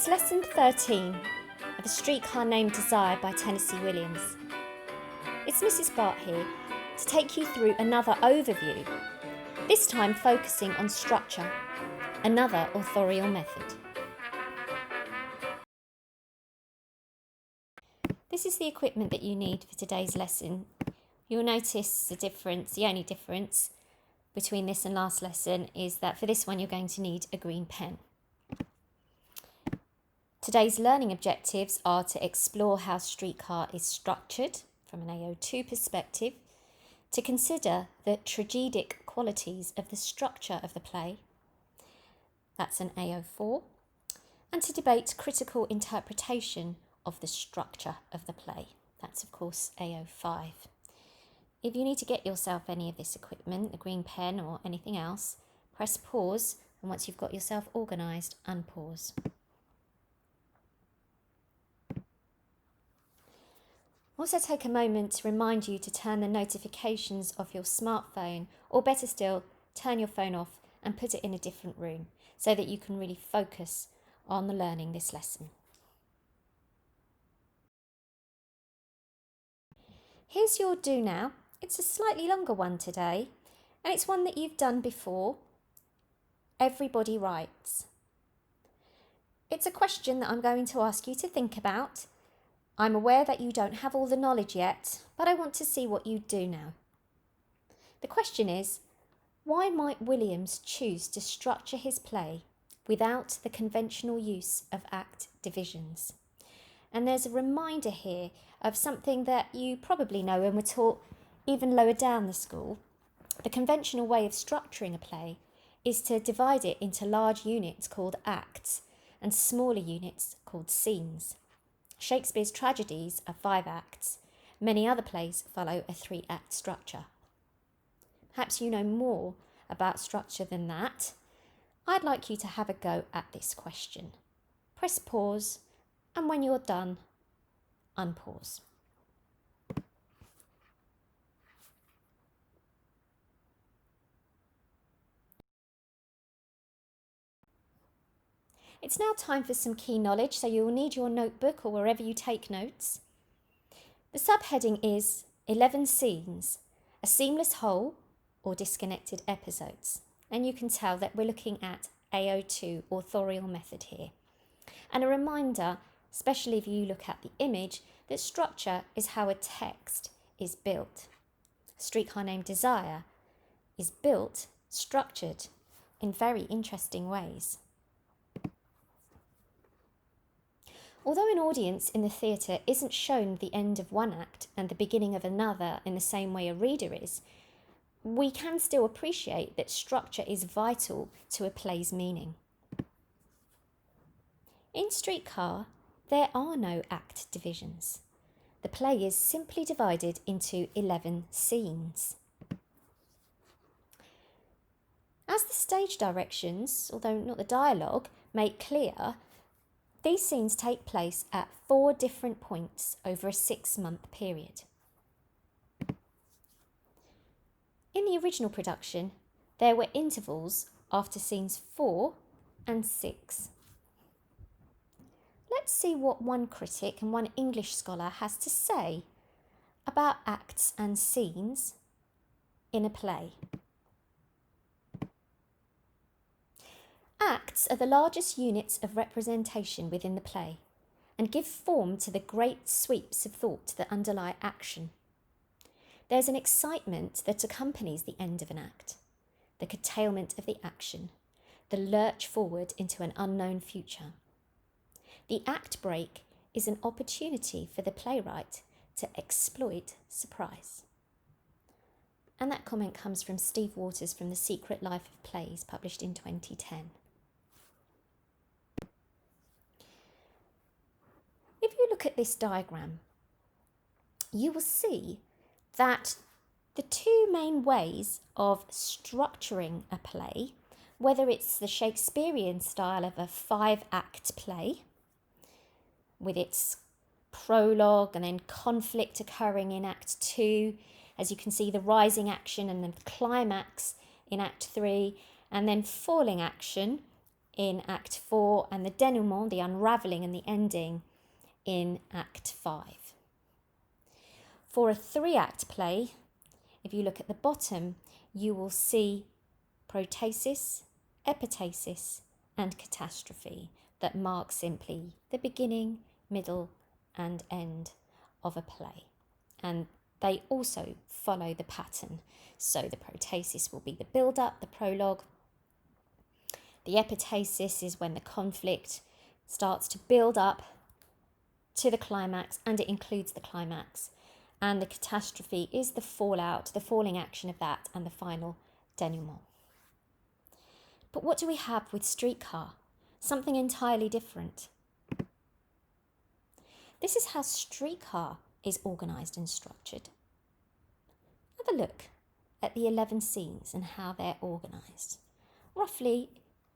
It's lesson 13 of A Streetcar Named Desire by Tennessee Williams. It's Mrs. Bart here to take you through another overview, this time focusing on structure, another authorial method. This is the equipment that you need for today's lesson. You'll notice the only difference between this and last lesson is that for this one you're going to need a green pen. Today's learning objectives are to explore how Streetcar is structured from an AO2 perspective, to consider the tragidic qualities of the structure of the play, that's an AO4, and to debate critical interpretation of the structure of the play, that's of course AO5. If you need to get yourself any of this equipment, a green pen or anything else, press pause, and once you've got yourself organised, unpause. Also take a moment to remind you to turn the notifications of your smartphone, or better still, turn your phone off and put it in a different room so that you can really focus on the learning this lesson. Here's your do now. It's a slightly longer one today, and it's one that you've done before. Everybody writes. It's a question that I'm going to ask you to think about. I'm aware that you don't have all the knowledge yet, but I want to see what you do now. The question is, why might Williams choose to structure his play without the conventional use of act divisions? And there's a reminder here of something that you probably know and were taught even lower down the school. The conventional way of structuring a play is to divide it into large units called acts and smaller units called scenes. Shakespeare's tragedies are 5 acts. Many other plays follow a 3-act structure. Perhaps you know more about structure than that. I'd like you to have a go at this question. Press pause, and when you're done, unpause. It's now time for some key knowledge, so you'll need your notebook or wherever you take notes. The subheading is 11 scenes, a seamless whole or disconnected episodes. And you can tell that we're looking at AO2 authorial method here. And a reminder, especially if you look at the image, that structure is how a text is built. Streetcar Named Desire is built, structured in very interesting ways. Although an audience in the theatre isn't shown the end of one act and the beginning of another in the same way a reader is, we can still appreciate that structure is vital to a play's meaning. In Streetcar, there are no act divisions. The play is simply divided into 11 scenes. As the stage directions, although not the dialogue, make clear, these scenes take place at 4 different points over a 6-month period. In the original production, there were intervals after scenes 4 and 6. Let's see what one critic and one English scholar has to say about acts and scenes in a play. Acts are the largest units of representation within the play and give form to the great sweeps of thought that underlie action. There's an excitement that accompanies the end of an act, the curtailment of the action, the lurch forward into an unknown future. The act break is an opportunity for the playwright to exploit surprise. And that comment comes from Steve Waters from The Secret Life of Plays, published in 2010. If you look at this diagram, you will see that the 2 main ways of structuring a play, whether it's the Shakespearean style of a 5-act play, with its prologue and then conflict occurring in Act 2, as you can see the rising action and then the climax in Act 3, and then falling action in Act 4 and the denouement, the unravelling and the ending, in Act 5. For a 3-act play, if you look at the bottom, you will see protasis, epitasis and catastrophe that mark simply the beginning, middle and end of a play. And they also follow the pattern. So the protasis will be the build-up, the prologue. The epitasis is when the conflict starts to build up to the climax, and it includes the climax. And the catastrophe is the fallout, the falling action of that, and the final denouement. But what do we have with Streetcar? Something entirely different. This is how Streetcar is organised and structured. Have a look at the 11 scenes and how they're organised, roughly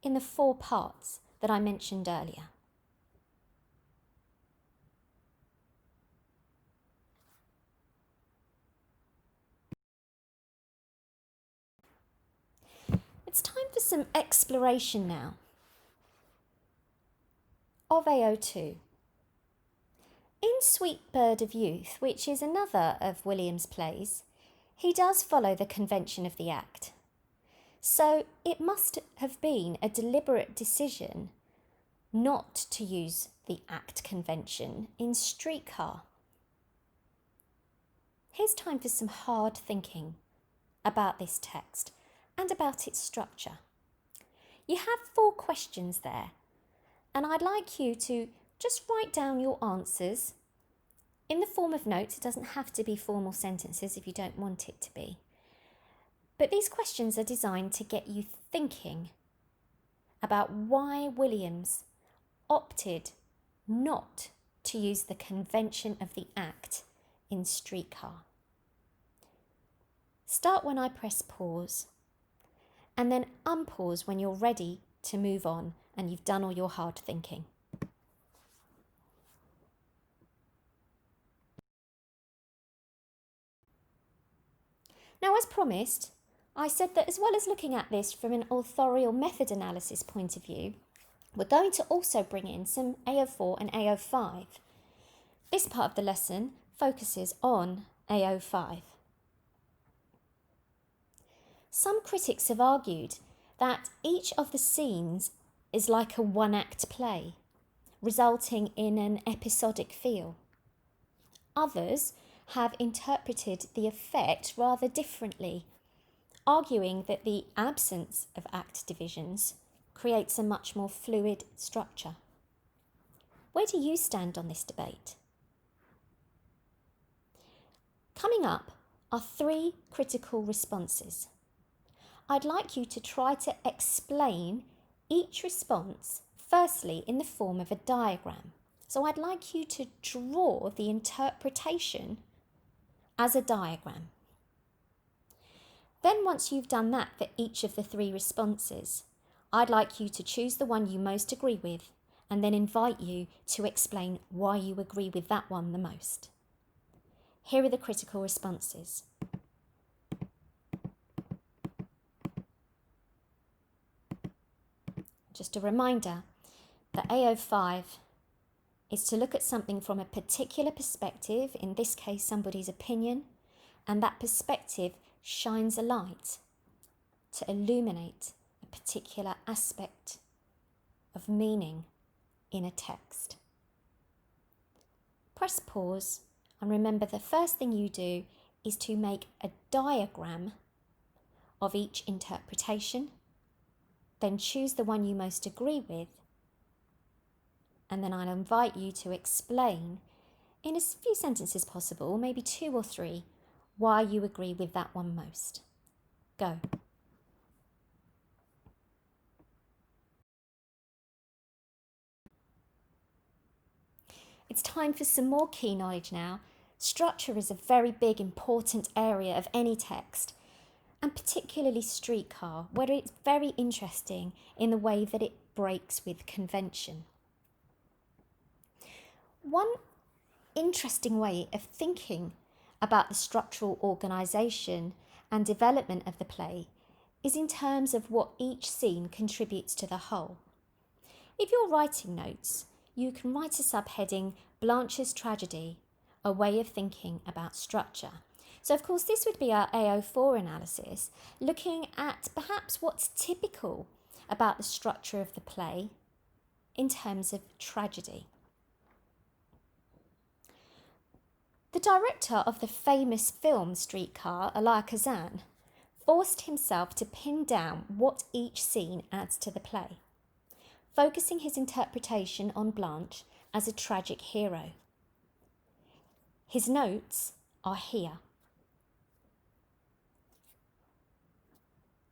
in the 4 parts that I mentioned earlier. It's time for some exploration now of AO2. In Sweet Bird of Youth, which is another of Williams' plays, he does follow the convention of the act. So it must have been a deliberate decision not to use the act convention in Streetcar. Here's time for some hard thinking about this text and about its structure. You have 4 questions there, and I'd like you to just write down your answers in the form of notes. It doesn't have to be formal sentences if you don't want it to be. But these questions are designed to get you thinking about why Williams opted not to use the convention of the act in Streetcar. Start when I press pause, and then unpause when you're ready to move on and you've done all your hard thinking. Now, as promised, I said that as well as looking at this from an authorial method analysis point of view, we're going to also bring in some AO4 and AO5. This part of the lesson focuses on AO5. Some critics have argued that each of the scenes is like a 1-act play, resulting in an episodic feel. Others have interpreted the effect rather differently, arguing that the absence of act divisions creates a much more fluid structure. Where do you stand on this debate? Coming up are 3 critical responses. I'd like you to try to explain each response, firstly in the form of a diagram. So I'd like you to draw the interpretation as a diagram. Then once you've done that for each of the 3 responses, I'd like you to choose the one you most agree with and then invite you to explain why you agree with that one the most. Here are the critical responses. Just a reminder that AO5 is to look at something from a particular perspective, in this case somebody's opinion, and that perspective shines a light to illuminate a particular aspect of meaning in a text. Press pause and remember the first thing you do is to make a diagram of each interpretation, then choose the one you most agree with, and then I'll invite you to explain in as few sentences possible, maybe 2 or 3, why you agree with that one most. Go. It's time for some more key knowledge now. Structure is a very big, important area of any text, and particularly Streetcar, where it's very interesting in the way that it breaks with convention. One interesting way of thinking about the structural organisation and development of the play is in terms of what each scene contributes to the whole. If you're writing notes, you can write a subheading, Blanche's Tragedy, a way of thinking about structure. So of course this would be our AO4 analysis, looking at perhaps what's typical about the structure of the play in terms of tragedy. The director of the famous film Streetcar, Elia Kazan, forced himself to pin down what each scene adds to the play, focusing his interpretation on Blanche as a tragic hero. His notes are here.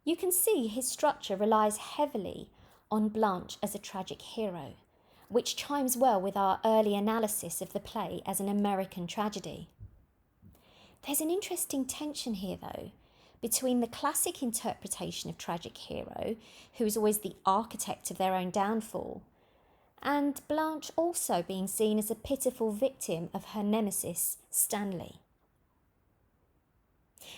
You can see his structure relies heavily on Blanche as a tragic hero, which chimes well with our early analysis of the play as an American tragedy. There's an interesting tension here, though, between the classic interpretation of tragic hero, who is always the architect of their own downfall, and Blanche also being seen as a pitiful victim of her nemesis, Stanley.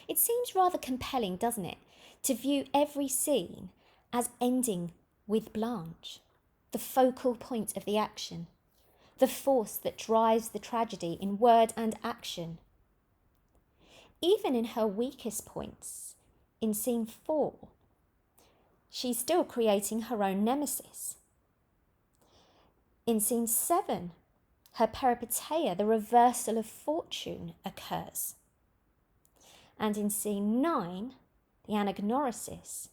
It seems rather compelling, doesn't it, to view every scene as ending with Blanche, the focal point of the action, the force that drives the tragedy in word and action. Even in her weakest points, in scene 4, she's still creating her own nemesis. In scene 7, her peripeteia, the reversal of fortune, occurs. And in scene 9, the anagnorisis,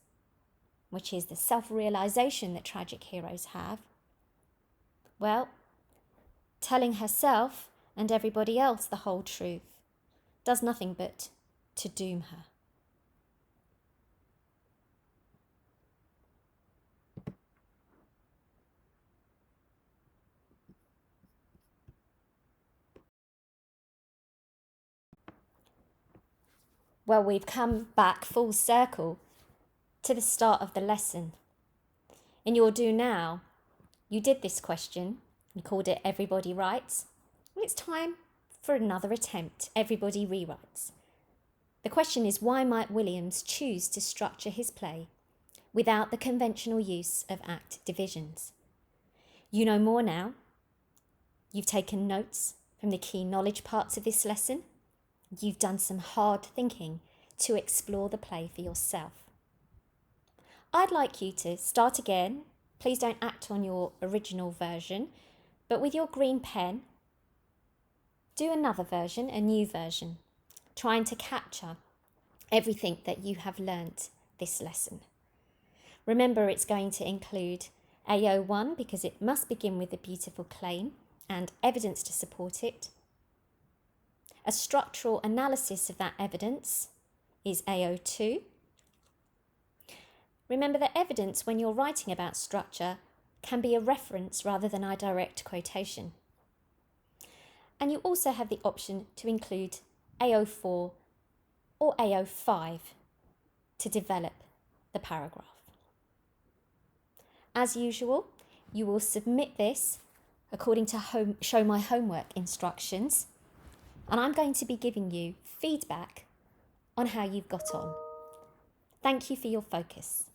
which is the self-realization that tragic heroes have, well, telling herself and everybody else the whole truth does nothing but to doom her. Well, we've come back full circle to the start of the lesson. In your Do Now, you did this question. You called it Everybody Writes. Well, it's time for another attempt. Everybody Rewrites. The question is, why might Williams choose to structure his play without the conventional use of act divisions? You know more now. You've taken notes from the key knowledge parts of this lesson. You've done some hard thinking to explore the play for yourself. I'd like you to start again. Please don't act on your original version, but with your green pen, do another version, a new version, trying to capture everything that you have learnt this lesson. Remember, it's going to include AO1 because it must begin with a beautiful claim and evidence to support it. A structural analysis of that evidence is AO2. Remember that evidence, when you're writing about structure, can be a reference rather than a direct quotation. And you also have the option to include AO4 or AO5 to develop the paragraph. As usual, you will submit this according to Show My Homework instructions, and I'm going to be giving you feedback on how you've got on. Thank you for your focus.